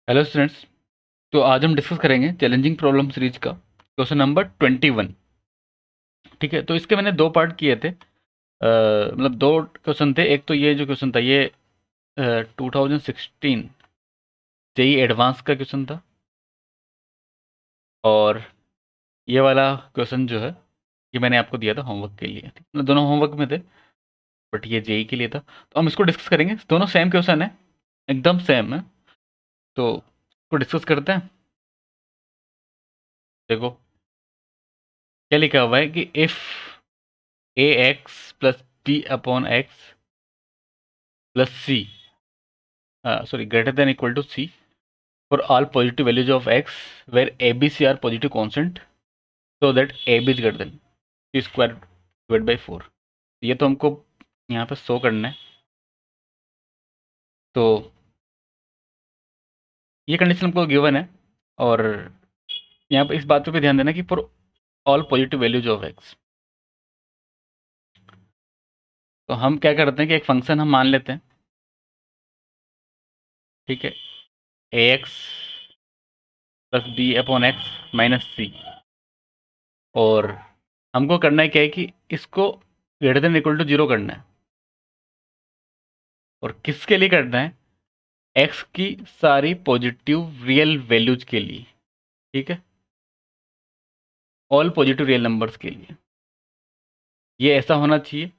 Hello students. तो आज हम डिस्कस करेंगे चैलेंजिंग प्रॉब्लम सीरीज का क्वेश्चन नंबर 21। ठीक है, तो इसके मैंने दो पार्ट किए थे। मतलब दो क्वेश्चन थे। एक तो ये जो क्वेश्चन था ये 2016 जेई एडवांस का क्वेश्चन था, और ये वाला क्वेश्चन जो है ये मैंने आपको दिया था होमवर्क के लिए। ठीक? मतलब दोनों होमवर्क में थे, बट ये जेई के लिए था। तो हम इसको डिस्कस करेंगे। दोनों सेम क्वेश्चन है, एकदम सेम है। तो इसको डिस्कस करते हैं। देखो क्या लिखा हुआ है कि if A X plus B upon X plus C, sorry, greater than equal to c for all positive values of x where a b c are positive constant, so that a b is greater than c square divided by 4। ये तो हमको यहाँ पे show करना है। तो ये condition हमको गिवन है, और यहाँ पे इस बात पे भी ध्यान देना कि for all positive values of x. तो हम क्या करते हैं कि एक फंक्शन हम मान लेते हैं। ठीक है, A X plus B upon X minus C, और हमको करना है क्या है कि इसको greater than equal to zero करना है। और किसके लिए करना है? एक्स की सारी पॉजिटिव रियल वैल्यूज के लिए। ठीक है, ऑल पॉजिटिव रियल नंबर्स के लिए ये ऐसा होना चाहिए।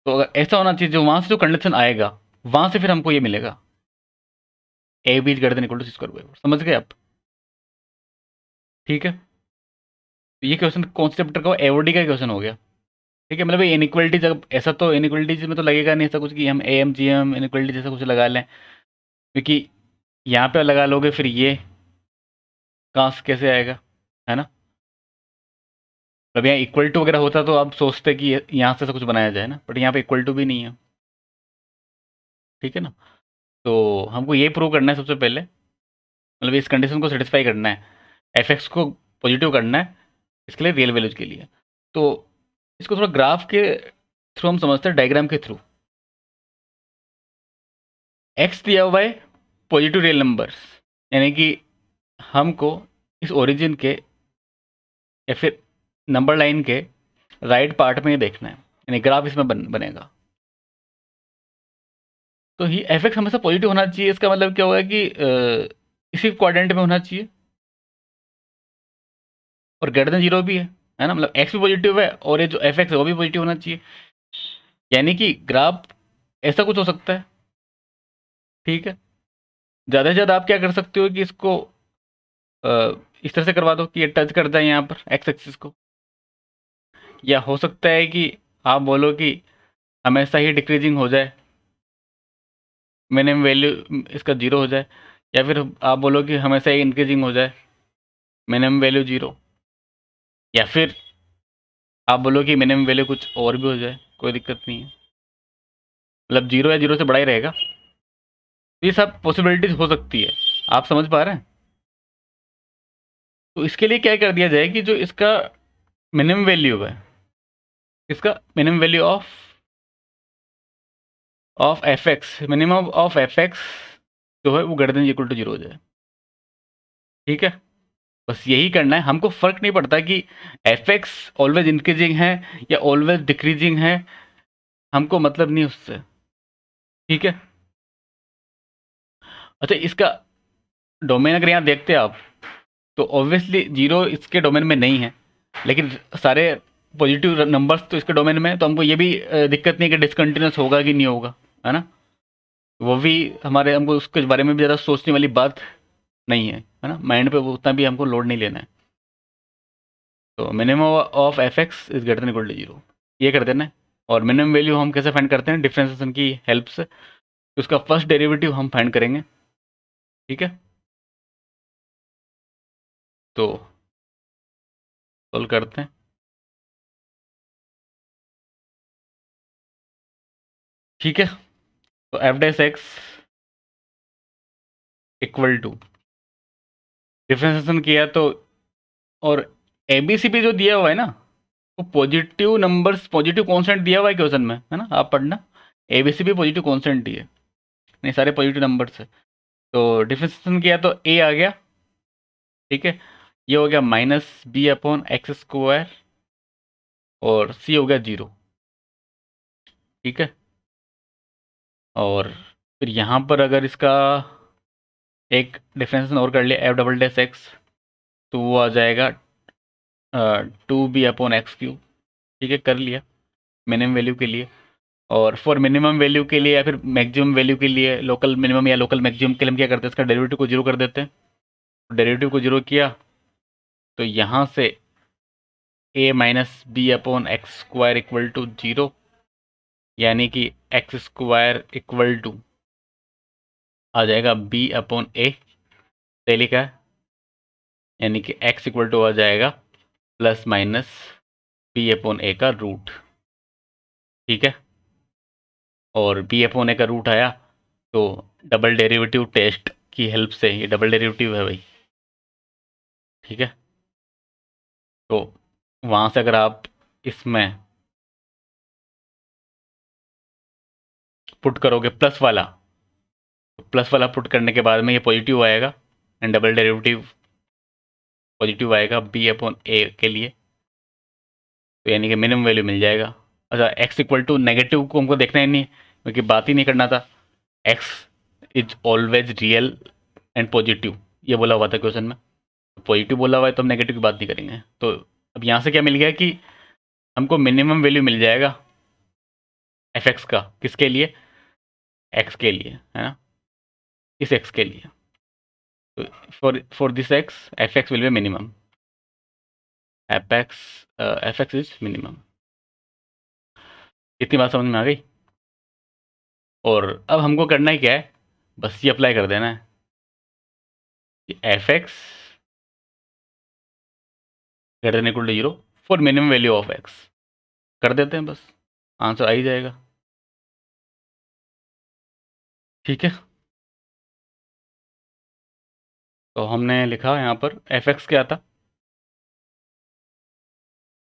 तो अगर ऐसा होना चाहिए, जो वहां से जो कंडीशन आएगा वहां से फिर हमको ये मिलेगा, A B is greater than equal to C square by 4। समझ गए आप? ठीक है, तो ये क्वेश्चन कौन से चैप्टर का? एओडी का क्वेश्चन हो गया। ठीक है, मतलब इनइक्वलिटी, जब ऐसा तो इनइक्वलिटीज में तो लगेगा नहीं ऐसा कुछ कि हम A M G M inequality जैसा कुछ लगा लें, क्योंकि यहाँ पे लगा लोगे फिर ये कहाँ से कैसे आएगा, है ना? मतलब यहाँ इक्वल टू वगैरह होता तो आप सोचते कि यहाँ से ऐसा कुछ बनाया जाए ना, बट यहाँ पे इक्वल टू भी नहीं है। ठीक है ना? तो हमको ये प्रूव करना है सबसे पहले, मतलब इस कंडीशन को सेटिस्फाई करना है, एफ एक्स को पॉजिटिव करना है इसके लिए, रियल वैल्यूज के लिए। तो इसको थोड़ा ग्राफ के थ्रू हम समझते हैं, डायग्राम के थ्रू। एक्स दिया हुआ है पॉजिटिव रियल नंबर्स, यानी कि हमको इस ओरिजिन के या फिर नंबर लाइन के राइट पार्ट में ये देखना है, यानी ग्राफ इसमें बनेगा। तो ही एफ एक्स हमेशा पॉजिटिव होना चाहिए। इसका मतलब क्या होगा कि इसी क्वाड्रेंट में होना चाहिए, और ग्रेटर देन जीरो भी है ना? मतलब एक्स भी पॉजिटिव है और ये जो एफ एक्स है वो भी पॉजिटिव होना चाहिए। यानी कि ग्राफ ऐसा कुछ हो सकता है। ठीक है, ज़्यादा से ज़्यादा आप क्या कर सकते हो कि इसको इस तरह से करवा दो कि ये टच कर जाए यहाँ पर एक्स एक्सिस को। या हो सकता है कि आप बोलो कि हमेशा ही डिक्रीजिंग हो जाए, मिनिमम वैल्यू इसका जीरो हो जाए। या फिर आप बोलो कि हमेशा ही इंक्रीजिंग हो जाए, मिनिमम वैल्यू जीरो। या फिर आप बोलो कि मिनिमम वैल्यू कुछ और भी हो जाए, कोई दिक्कत नहीं है, मतलब जीरो या जीरो से बड़ा ही रहेगा। ये सब पॉसिबिलिटीज हो सकती है, आप समझ पा रहे हैं? तो इसके लिए क्या कर दिया जाए कि जो इसका मिनिमम वैल्यू है, इसका minimum value of F X, minimum of F X जो है वो greater than equal to zero हो जाए। ठीक है, बस यही करना है हमको। फर्क नहीं पड़ता कि एफ एक्स ऑलवेज इंक्रीजिंग है या ऑलवेज डिक्रीजिंग है, हमको मतलब नहीं उससे। ठीक है, अच्छा, इसका डोमेन अगर यहाँ देखते हैं आप, तो ऑब्वियसली जीरो इसके डोमेन में नहीं है, लेकिन सारे पॉजिटिव नंबर्स तो इसके डोमेन में है। तो हमको ये भी दिक्कत नहीं कि डिसकंटिन्यूस होगा कि नहीं होगा, है ना? वो भी हमारे, हमको उसके बारे में भी ज़्यादा सोचने वाली बात नहीं है ना? माइंड पे वो उतना भी हमको लोड नहीं लेना है। तो minimum of F X is greater than equal to zero, ये कर देना है। और मिनिमम वैल्यू हम कैसे फाइंड करते हैं? डिफ्रेंसिएशन की हेल्प से। तो उसका फर्स्ट डेरिवेटिव हम फाइंड करेंगे। ठीक है, तो सोल्व करते हैं। ठीक है, तो F dash X equal to, differentiation किया तो, और ए बी सी भी जो दिया हुआ है ना, वो पॉजिटिव नंबर्स, पॉजिटिव कॉन्स्टेंट दिया हुआ है क्वेश्चन में, है ना? आप पढ़ना, ए बी सी भी पॉजिटिव कॉन्स्टेंट ही है। नहीं, सारे पॉजिटिव नंबर्स है। तो डिफ्रेंसिएशन किया तो ए आ गया, ठीक है। ये हो गया -b/x² और सी हो गया 0, ठीक है। और फिर यहाँ पर अगर इसका एक डिफ्रेंसिएशन और कर लिया f डबल डैश x, तो वो आ जाएगा 2b/x³, ठीक है, कर लिया मिनिमम वैल्यू के लिए। और फॉर मिनिमम वैल्यू के लिए या फिर मैक्सिमम वैल्यू के लिए, लोकल मिनिमम या लोकल मैक्सिमम के लिए हम क्या करते हैं, इसका डेरिवेटिव को जीरो कर देते हैं। डेरिवेटिव को जीरो किया तो यहाँ से a-b/x² इक्वल टू 0, यानी कि x² इक्वल टू आ जाएगा b/a, सही लिखा है, यानी कि x इक्वल टू आ जाएगा ±b/a का रूट, ठीक है। और b/a का रूट आया तो डबल डेरिवेटिव टेस्ट की हेल्प से, ये डबल डेरिवेटिव है भाई, ठीक है। तो वहाँ से अगर आप इसमें पुट करोगे प्लस वाला पुट करने के बाद में ये पॉजिटिव आएगा एंड डबल डेरिवेटिव पॉजिटिव आएगा b/a के लिए, तो यानी कि मिनिमम वैल्यू मिल जाएगा। अच्छा, x इक्वल टू नेगेटिव को हमको देखना ही नहीं, क्योंकि बात ही नहीं करना था। x is always real and positive, ये बोला हुआ था क्वेश्चन में। पॉजिटिव बोला हुआ है तो हम नेगेटिव की बात नहीं करेंगे। तो अब यहाँ से क्या मिल गया कि हमको मिनिमम वैल्यू मिल जाएगा f(x) का, किसके लिए, x के लिए, है ना, इस x के लिए। तो for this x, f(x) will be minimum, f(x) is minimum. इतनी बात समझ में आ गई। और अब हमको करना ही क्या है, बस ये अप्लाई कर देना है कि f(x) greater than equal to 0 for minimum value of x, कर देते हैं, बस आंसर आ ही जाएगा, ठीक है। तो हमने लिखा यहाँ पर f(x) क्या था,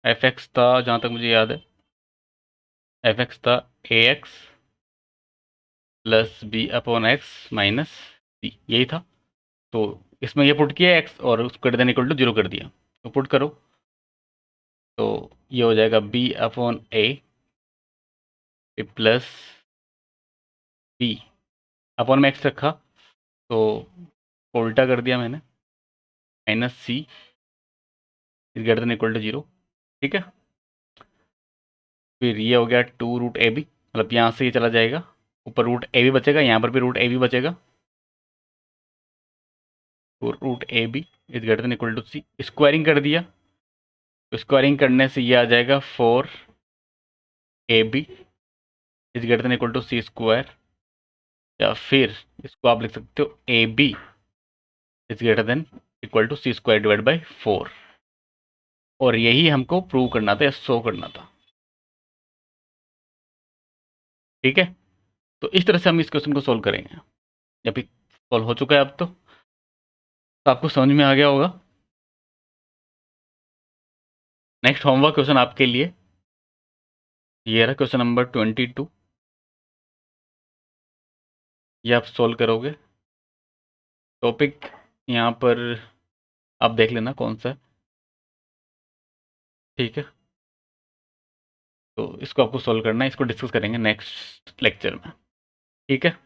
f(x) था, जहाँ तक मुझे याद है, f(x) था ax plus b/x minus c, यही था। तो इसमें ये पुट किया x और उसको ग्रेटर देन इक्वल टू 0 कर दिया, तो पुट करो तो ये हो जाएगा b/a प्लस b अपॉन में x रखा तो उल्टा कर दिया मैंने, minus c is greater than equal to 0, ठीक है। फिर ये हो गया 2√ab, मतलब यहाँ से ये चला जाएगा, ऊपर √ab बचेगा, यहाँ पर भी √ab बचेगा, तो √ab is greater than equal to c, squaring कर दिया तो स्क्वायरिंग करने से ये आ जाएगा 4ab is greater than equal to c², या फिर इसको आप लिख सकते हो ab is greater than equal to c² divide by 4, और यही हमको प्रूव करना था या शो करना था, ठीक है। तो इस तरह से हम इस क्वेश्चन को सोल्व करेंगे। जब भी सॉल्व हो चुका है अब तो आपको समझ में आ गया होगा। नेक्स्ट होमवर्क क्वेश्चन आपके लिए ये रहा, क्वेश्चन नंबर 22, ये आप सोल्व करोगे। टॉपिक यहाँ पर आप देख लेना कौन सा है, ठीक है। तो इसको आपको सोल्व करना है, इसको डिस्कस करेंगे नेक्स्ट लेक्चर में, ठीक है।